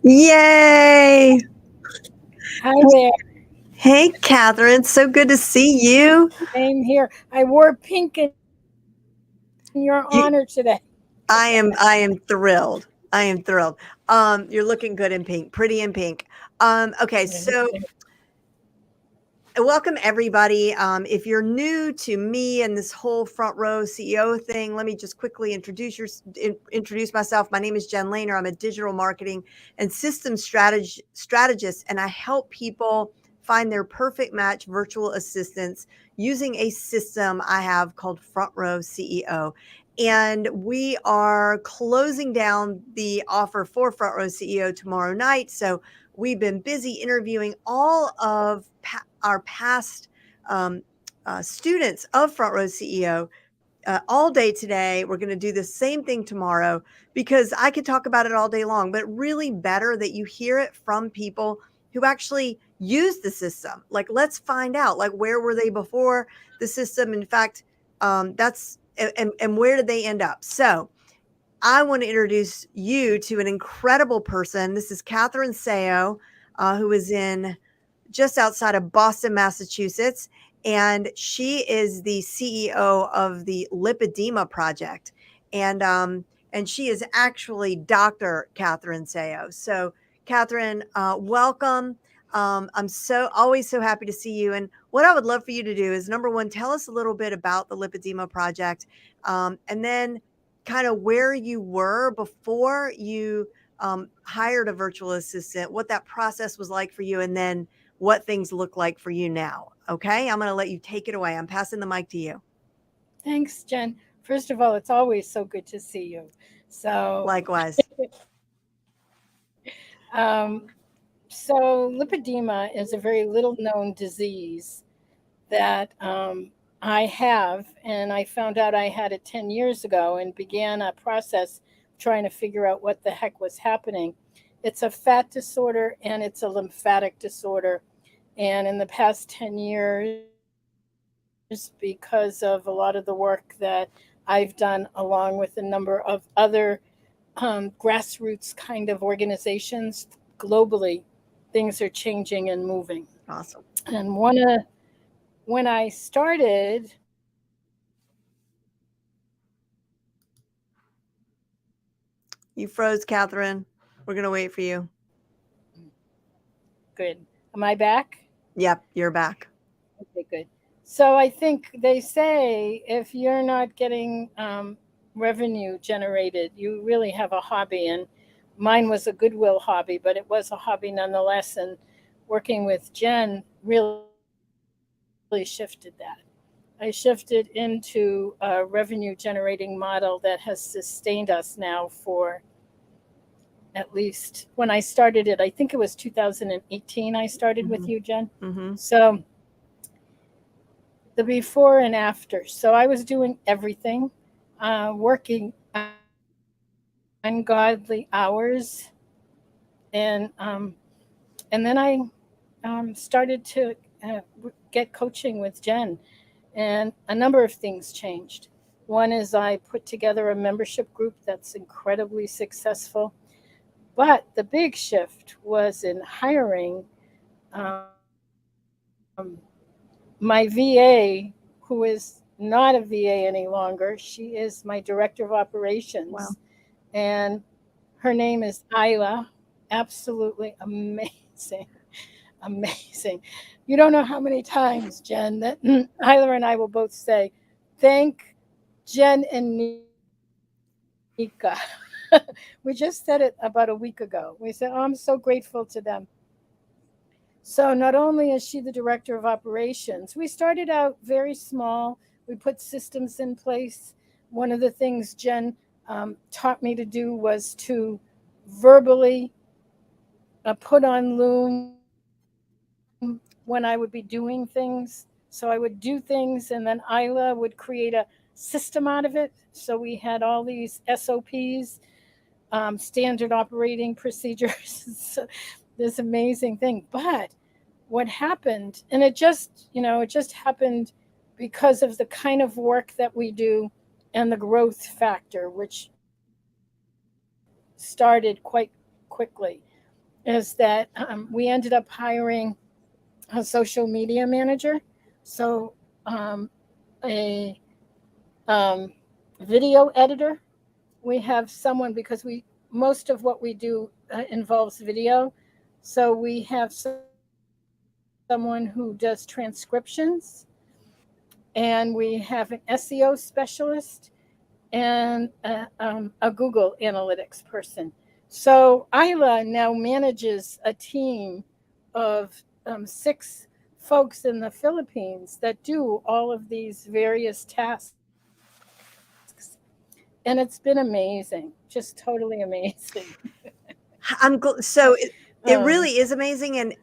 Yay! Hi there. Hey, Catherine. So good to see you. Same here. I wore pink in your honor today. You, I am thrilled. I am thrilled. You're looking good in pink, pretty in pink. Okay, so welcome everybody. If you're new to me and this whole front row CEO thing, let me just quickly introduce myself. My name is Jen Lehner. I'm a digital marketing and systems strategist, and I help people find their perfect match virtual assistants using a system I have called Front Row CEO. And we are closing down the offer for Front Row CEO tomorrow night. So we've been busy interviewing all of our past um, students of Front Row CEO all day today. We're going to do the same thing tomorrow because I could talk about it all day long, but really better that you hear it from people who actually use the system. Like, let's find out, like, where were they before the system? In fact, and where did they end up? So I want to introduce you to an incredible person. This is Catherine Seo, who is in just outside of Boston, Massachusetts. And she is the CEO of the Lipedema Project. And she is actually Dr. Catherine Seo. So, Catherine, welcome. I'm always so happy to see you. And what I would love for you to do is number one, tell us a little bit about the Lipedema Project, and then kind of where you were before you hired a virtual assistant, what that process was like for you, and then what things look like for you now. Okay. I'm going to let you take it away. I'm passing the mic to you. Thanks, Jen. First of all, it's always so good to see you. So, Likewise. um, so lipedema is a very little known disease that I have, and I found out I had it 10 years ago and began a process trying to figure out what the heck was happening. It's a fat disorder and it's a lymphatic disorder. And in the past 10 years, because of a lot of the work that I've done, along with a number of other grassroots kind of organizations globally, things are changing and moving. Awesome. And when I started, You froze, Catherine. We're going to wait for you. good. Am I back? Yep. You're back. Okay, good. So I think they say if you're not getting revenue generated, you really have a hobby. And mine was a goodwill hobby, but it was a hobby nonetheless. And working with Jen really shifted that. I shifted into a revenue generating model that has sustained us now for at least when I started it, I think it was 2018 I started with you, Mm-hmm. Jen. Mm-hmm. So the before and after. So I was doing everything, working ungodly hours, and and then I started to get coaching with Jen, and a number of things changed. One is I put together a membership group that's incredibly successful. But the big shift was in hiring um, my VA, who is not a VA any longer. She is my director of operations. Wow. And her name is Isla. Absolutely amazing. Amazing. You don't know how many times, Jen, that Isla and I will both say, thank Jen and Nika. We just said it about a week ago. We said, oh, I'm so grateful to them. So not only is she the director of operations, we started out very small. We put systems in place. One of the things Jen taught me to do was to verbally put on Loom when I would be doing things. So I would do things, and then Isla would create a system out of it. So we had all these SOPs, standard operating procedures. This amazing thing. But what happened, and it just happened because of the kind of work that we do and the growth factor, which started quite quickly. is that we ended up hiring a social media manager. So a um, video editor. We have someone because we most of what we do involves video. So we have someone who does transcriptions, and we have an SEO specialist and a Google Analytics person. So Isla now manages a team of 6 folks in the Philippines that do all of these various tasks. And it's been amazing, just totally amazing. So it um, really is amazing.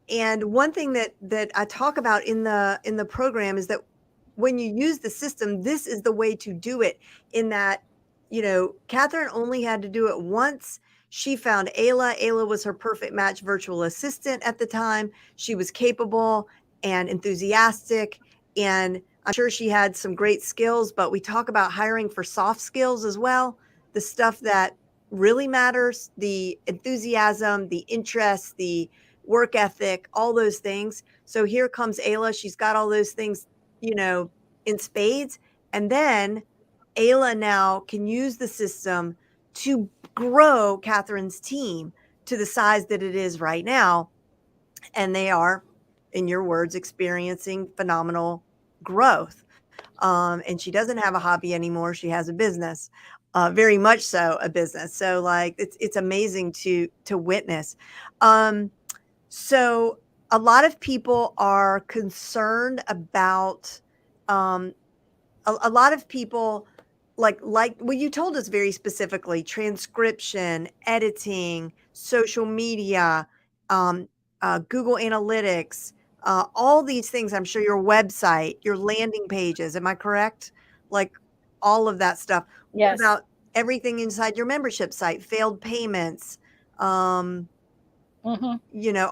And one thing that I talk about in the program is that when you use the system, this is the way to do it. In that, Catherine only had to do it once. She found Ayla. Ayla was her perfect match virtual assistant at the time. She was capable and enthusiastic, and I'm sure she had some great skills. But we talk about hiring for soft skills as well, the stuff that really matters, the enthusiasm, the interest, the work ethic, all those things. So here comes Ayla. She's got all those things, you know, in spades. And then Ayla now can use the system to grow Catherine's team to the size that it is right now. And they are, in your words, experiencing phenomenal growth. And she doesn't have a hobby anymore. She has a business, very much so a business. So like it's amazing to witness. Um, so a lot of people are concerned about um, a lot of people like well, you told us very specifically transcription, editing, social media, um, Google Analytics, all these things. I'm sure your website, your landing pages. Am I correct? Like all of that stuff. What yes. about everything inside your membership site? Failed payments. Um, Hmm.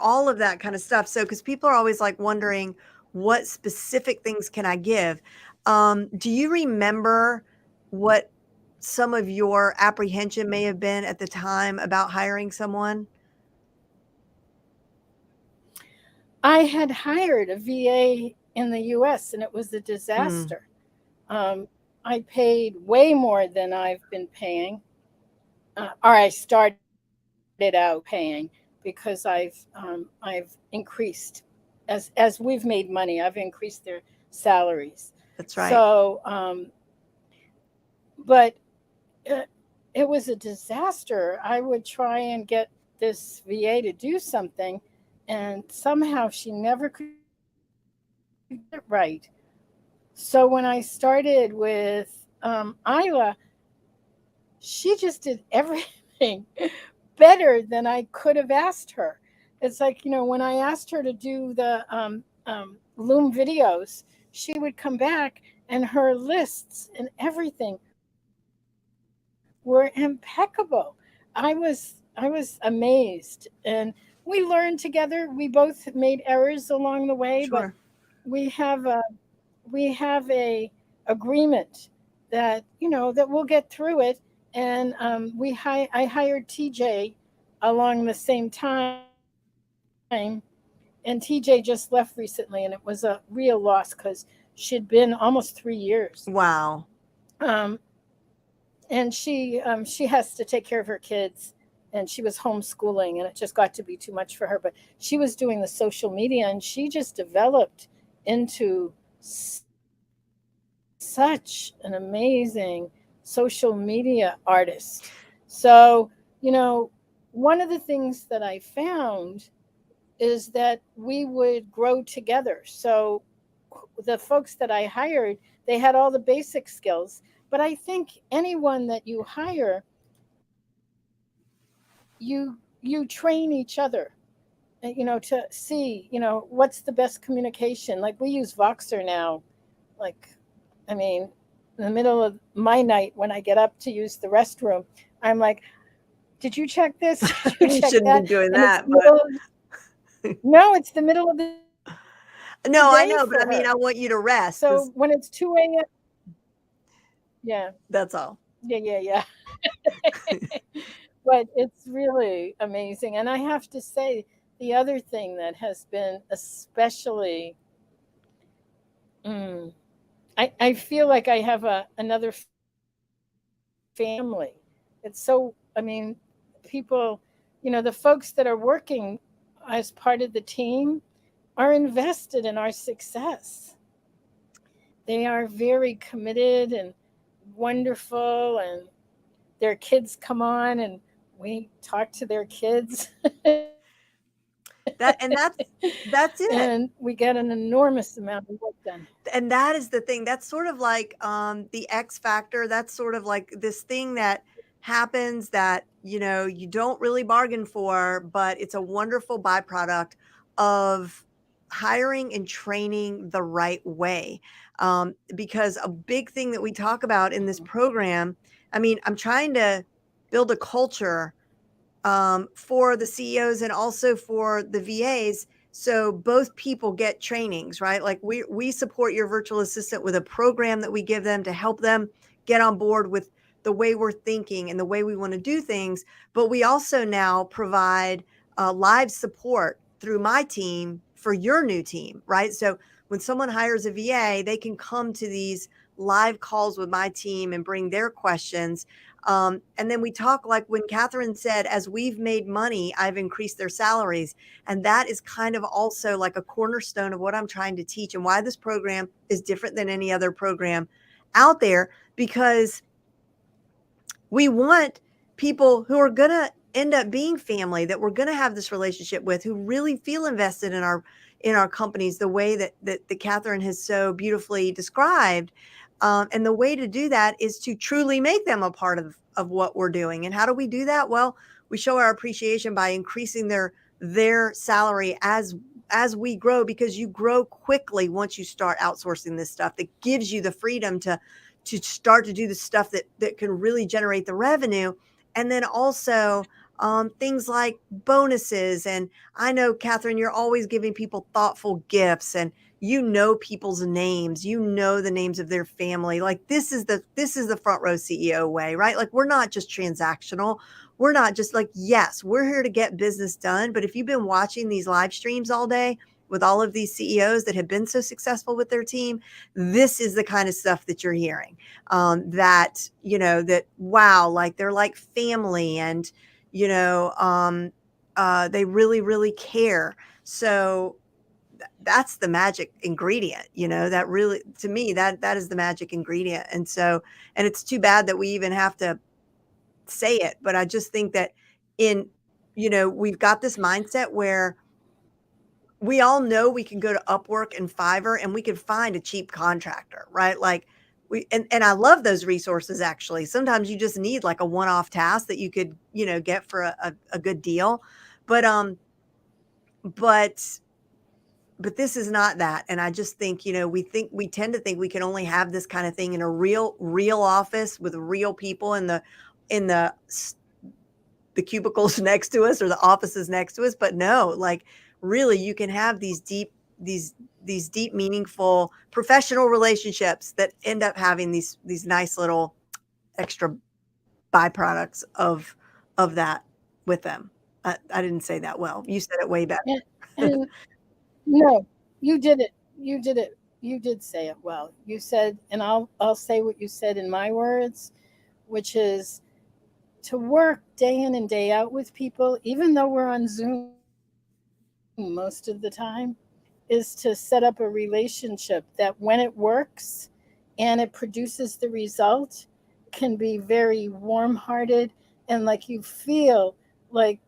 all of that kind of stuff. So, because people are always like wondering what specific things can I give? Do you remember what some of your apprehension may have been at the time about hiring someone? I had hired a VA in the US and it was a Mm, disaster. Um, I paid way more than I've been paying, or I started out paying because I've increased as we've made money. I've increased their salaries. that's right. So, but it, it was a disaster. I would try and get this VA to do something, and somehow she never could get it right. So when I started with Isla, she just did everything better than I could have asked her. It's like, when I asked her to do the Loom videos, she would come back and her lists and everything were impeccable. I was amazed, and we learned together. We both made errors along the way, but Sure. we have a agreement that that we'll get through it. And I hired TJ along the same time, and TJ just left recently, and it was a real loss because she'd been almost 3 years. Wow. um, and she has to take care of her kids, and she was homeschooling, and it just got to be too much for her. But she was doing the social media, and she just developed into such an amazing social media artist. So, one of the things that I found is that we would grow together. So the folks that I hired, they had all the basic skills. But I think anyone that you hire, you train each other, to see, what's the best communication. Like we use Voxer now. Like, I mean, in the middle of my night when I get up to use the restroom, I'm like, did you check this? Did you You check shouldn't be that? doing And it's that, the middle of, no, it's the middle of the day for her. no, I know, So but I mean, I when want it's you to 2 a.m., rest. Is yeah, That's all. yeah. Well, but it's really amazing. And I have to say, the other thing that has been especially, mm, I feel like I have another family. It's so, I mean, people, the folks that are working as part of the team are invested in our success. They are very committed and wonderful, and their kids come on and we talk to their kids. That and that's it. And we get an enormous amount of work done. And that is the thing. That's sort of like the X factor. That's sort of like this thing that happens that, you don't really bargain for, but it's a wonderful byproduct of hiring and training the right way. Because a big thing that we talk about in this Mhm. program, I mean, I'm trying to build a culture for the CEOs and also for the VAs. So both people get trainings, right? Like we support your virtual assistant with a program that we give them to help them get on board with the way we're thinking and the way we want to do things. But we also now provide live support through my team for your new team, right? So when someone hires a VA, they can come to these live calls with my team and bring their questions. And then we talk like when Catherine said, as we've made money, I've increased their salaries. And that is kind of also like a cornerstone of what I'm trying to teach and why this program is different than any other program out there, because we want people who are going to end up being family, that we're going to have this relationship with, who really feel invested in our companies the way that Catherine has so beautifully described. And the way to do that is to truly make them a part of what we're doing. And how do we do that? Well, we show our appreciation by increasing their salary as we grow, because you grow quickly once you start outsourcing this stuff. That gives you the freedom to start to do the stuff that can really generate the revenue. And then also things like bonuses. And I know, Catherine, you're always giving people thoughtful gifts, and people's names, the names of their family. Like this is the front row CEO way, right? Like we're not just transactional. We're not just like, yes, we're here to get business done. But if you've been watching these live streams all day with all of these CEOs that have been so successful with their team, this is the kind of stuff that you're hearing. That wow, like they're like family, and they really, really care. So that's the magic ingredient, that really, to me, that is the magic ingredient. And it's too bad that we even have to say it, but I just think that in, we've got this mindset where we all know we can go to Upwork and Fiverr and we can find a cheap contractor, right? Like and I love those resources actually. Sometimes you just need like a one-off task that you could, get for a good deal. But but but this is not that. And I just think, we tend to think we can only have this kind of thing in a real office with real people in the cubicles next to us or the offices next to us. But no, like really you can have these deep, meaningful professional relationships that end up having these nice little extra byproducts of that with them. I didn't say that well. You said it way better. And no, you did it. You did it. You did say it well. You said, and I'll say what you said in my words, which is to work day in and day out with people, even though we're on Zoom most of the time, is to set up a relationship that when it works and it produces the result, can be very warm hearted, and like you feel like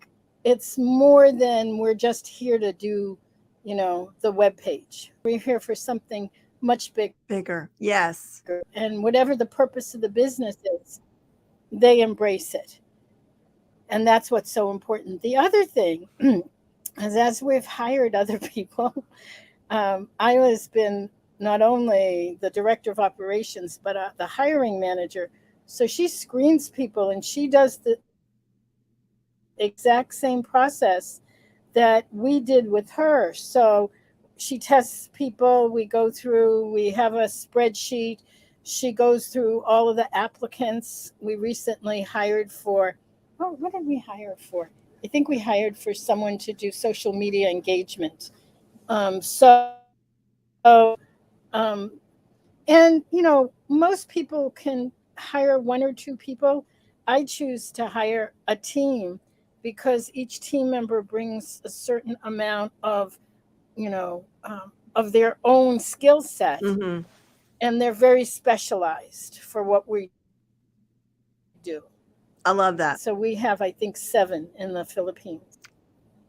it's more than we're just here to do, the web page. We're here for something much Bigger. Yes. bigger. And whatever the purpose of the business is, they embrace it. And that's what's so important. The other thing is, as we've hired other people, I has been not only the director of operations, but the hiring manager. So she screens people and she does the exact same process that we did with her. So she tests people, we have a spreadsheet. She goes through all of the applicants. We recently hired for Oh, what did we hire for? I think we hired for someone to do social media engagement. Um, and most people can hire one or two people. I choose to hire a team because each team member brings a certain amount of their own skill set, Hmm. and they're very specialized for what we do. So we I have, love I that. think, 7 in the Philippines.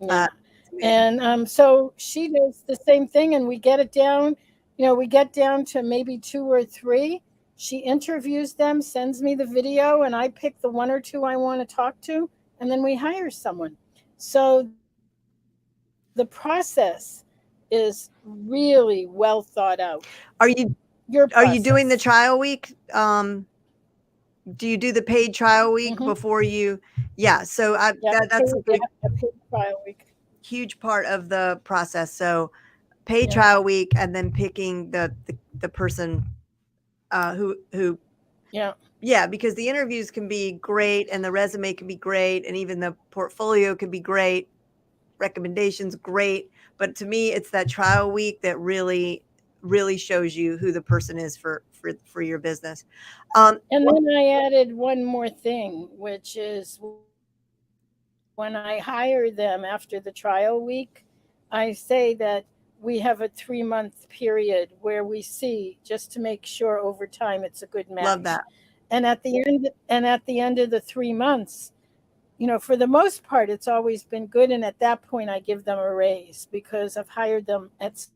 Yeah. That's amazing. And so she does the same thing, and we get it down. We get down to maybe two or three. She interviews them, sends me the video, and I pick the one or two I want to talk to, and then we hire someone. So the process is really well thought out. Are Your you are you process. doing the trial week? Do you do the paid trial Mm-hmm. week before you? Yeah. So Yeah, that's like a a paid trial week. huge part of the process. So paid Yeah, trial week and then picking the person who yeah. yeah, because the interviews can be great and the resume can be great and even the portfolio can be great, recommendations great, but to me it's that trial week that really shows you who the person is for your business. And One then I added one more thing, which is when I hire them after the trial week, I say that we have a 3-month period where we see, just to make sure over time it's a good match. love that. And at the end of the 3 months, for the most part, it's always been good. And at that point, I give them a raise because I've hired them at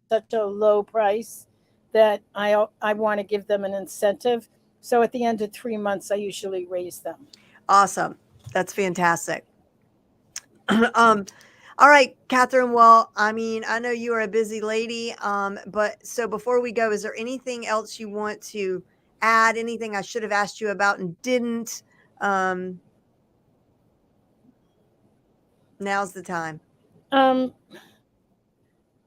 such a low price that I want to give them an incentive. So at the end of 3 months, I usually raise them. Awesome. That's fantastic. um all right, Catherine. Well, I mean, I know you are a busy lady. But so before we go, is there anything else you want to add? Anything I should have asked you about and didn't? Um, Now's the time. Um,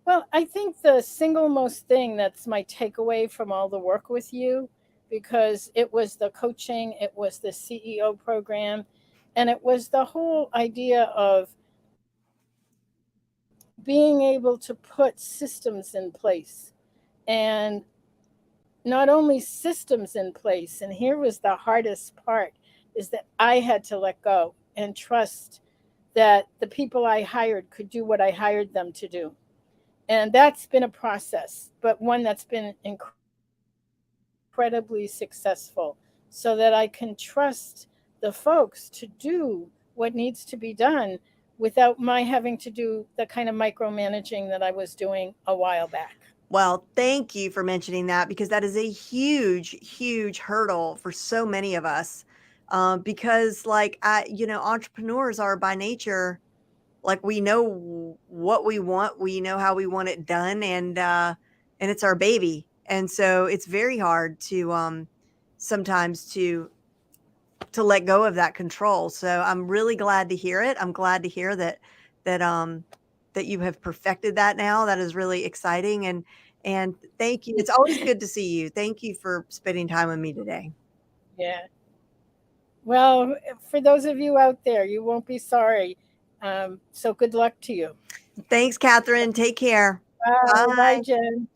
well, I think the single most thing that's my takeaway from all the work with you, because it was the coaching, it was the CEO program, and it was the whole idea of being able to put systems in place. And not only systems in place, and here was the hardest part, is that I had to let go and trust that the people I hired could do what I hired them to do. And that's been a process, but one that's been incredibly successful, so that I can trust the folks to do what needs to be done without my having to do the kind of micromanaging that I was doing a while back. Well, thank you for mentioning that because that is a huge hurdle for so many of us. Because, like, entrepreneurs are by nature, like, we know what we want, we know how we want it done, and it's our baby. And so it's very hard to sometimes to let go of that control. So I'm really glad to hear it. I'm glad to hear that that you have perfected that now. That is really exciting and thank you. It's always good to see you. Thank you for spending time with me today. Yeah. Well, for those of you out there, you won't be sorry. So good luck to you. Thanks, Catherine. Take care. Bye. Bye, Bye. Jen.